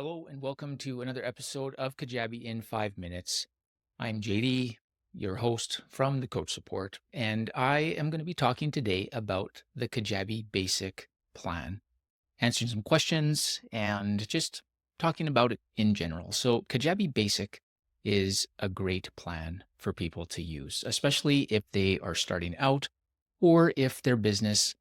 Hello and welcome to another episode of Kajabi in 5 minutes. I'm JD, your host from the Coach Support, and I am going to be talking today about the Kajabi Basic Plan, answering some questions and just talking about it in general. So Kajabi Basic is a great plan for people to use, especially if they are starting out or if their business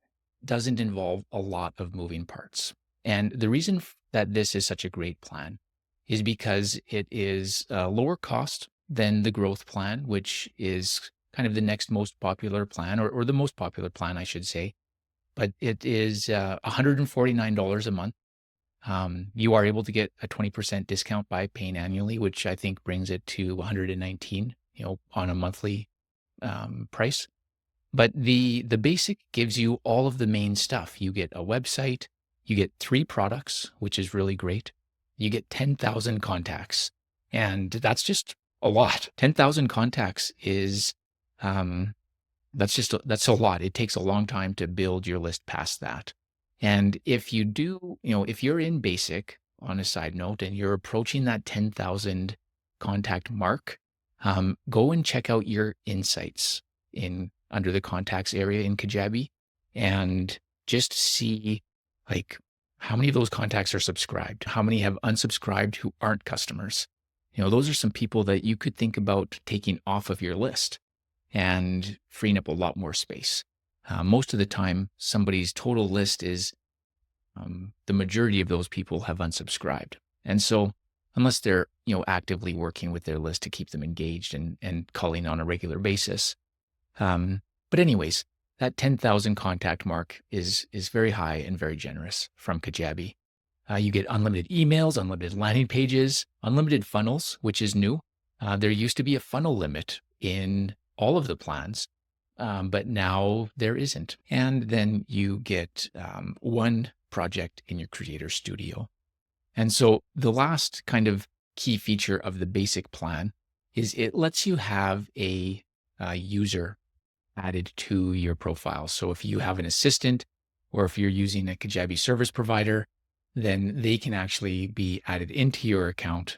doesn't involve a lot of moving parts. And the reason that this is such a great plan is because it is lower cost than the growth plan, which is kind of the next most popular plan, or the most popular plan, I should say. But it is $149 a month. You are able to get a 20% discount by paying annually, which I think brings it to 119, on a monthly price. But the basic gives you all of the main stuff. You get a website, you get 3 products, which is really great. You get 10,000 contacts, and that's just a lot. 10,000 contacts is that's a lot. It takes a long time to build your list past that. And if you do, if you're in basic, on a side note, and you're approaching that 10,000 contact mark, go and check out your insights in under the contacts area in Kajabi and just see like how many of those contacts are subscribed, how many have unsubscribed who aren't customers. Those are some people that you could think about taking off of your list and freeing up a lot more space. Most of the time, somebody's total list is the majority of those people have unsubscribed. And so unless they're, actively working with their list to keep them engaged and calling on a regular basis. But anyways, that 10,000 contact mark is very high and very generous from Kajabi. You get unlimited emails, unlimited landing pages, unlimited funnels, which is new. There used to be a funnel limit in all of the plans, but now there isn't. And then you get one project in your Creator Studio. And so the last kind of key feature of the basic plan is it lets you have a user added to your profile. So if you have an assistant or if you're using a Kajabi service provider, then they can actually be added into your account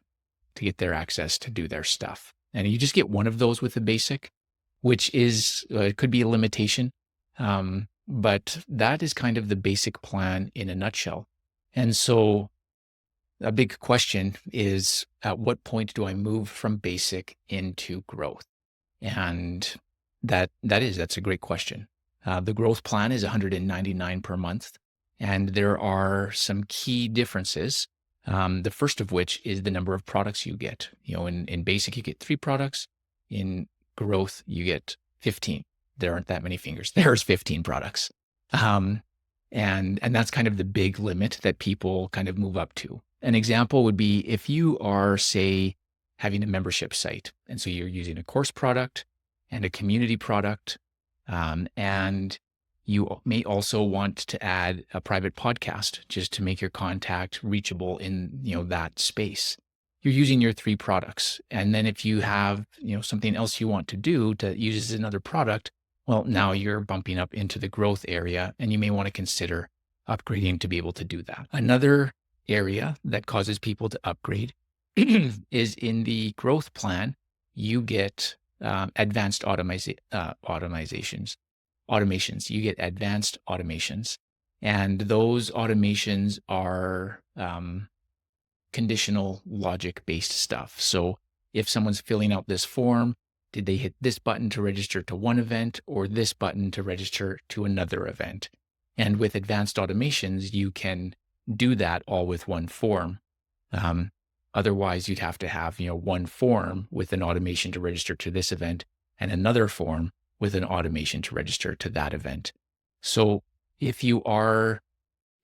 to get their access to do their stuff. And you just get one of those with the basic, which is, it could be a limitation, but that is kind of the basic plan in a nutshell. And so a big question is, at what point do I move from basic into growth? And that's a great question. The growth plan is $199 per month, and there are some key differences. The first of which is the number of products you get. In basic, you get 3 products. In growth, you get 15. There aren't that many fingers. There's 15 products. And that's kind of the big limit that people kind of move up to. An example would be if you are, say, having a membership site, and so you're using a course product and a community product, and you may also want to add a private podcast just to make your contact reachable in, that space. You're using your 3 products. And then if you have, something else you want to do to use as another product, well, now you're bumping up into the growth area, and you may want to consider upgrading to be able to do that. Another area that causes people to upgrade is in the growth plan, you get advanced automations. You get advanced automations, and those automations are conditional logic based stuff. So if someone's filling out this form, did they hit this button to register to one event or this button to register to another event? And with advanced automations, you can do that all with one form. Otherwise, you'd have to have, one form with an automation to register to this event and another form with an automation to register to that event. So if you are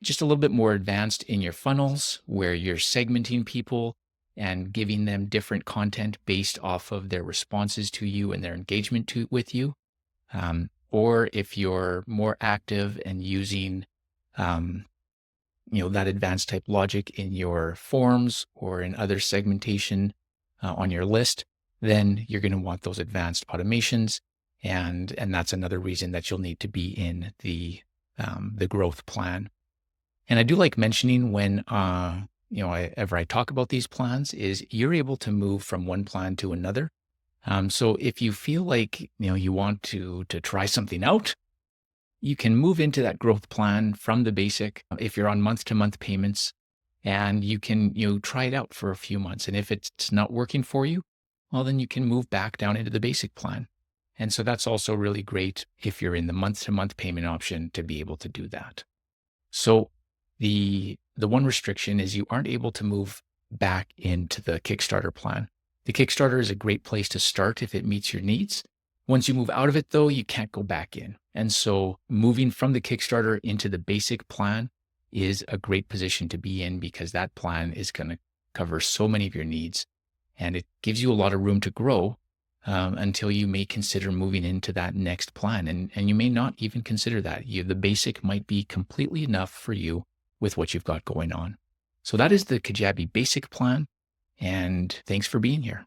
just a little bit more advanced in your funnels where you're segmenting people and giving them different content based off of their responses to you and their engagement with you, or if you're more active and using that advanced type logic in your forms or in other segmentation on your list, then you're going to want those advanced automations. And that's another reason that you'll need to be in the growth plan. And I do like mentioning when ever I talk about these plans is you're able to move from one plan to another. So if you feel like, you want to try something out, you can move into that growth plan from the basic if you're on month to month payments, and you can, try it out for a few months. And if it's not working for you, well, then you can move back down into the basic plan. And so that's also really great if you're in the month to month payment option to be able to do that. So the one restriction is you aren't able to move back into the Kickstarter plan. The Kickstarter is a great place to start if it meets your needs. Once you move out of it though, you can't go back in. And so moving from the Kickstarter into the basic plan is a great position to be in because that plan is going to cover so many of your needs, and it gives you a lot of room to grow until you may consider moving into that next plan. And you may not even consider that. The basic might be completely enough for you with what you've got going on. So that is the Kajabi basic plan. And thanks for being here.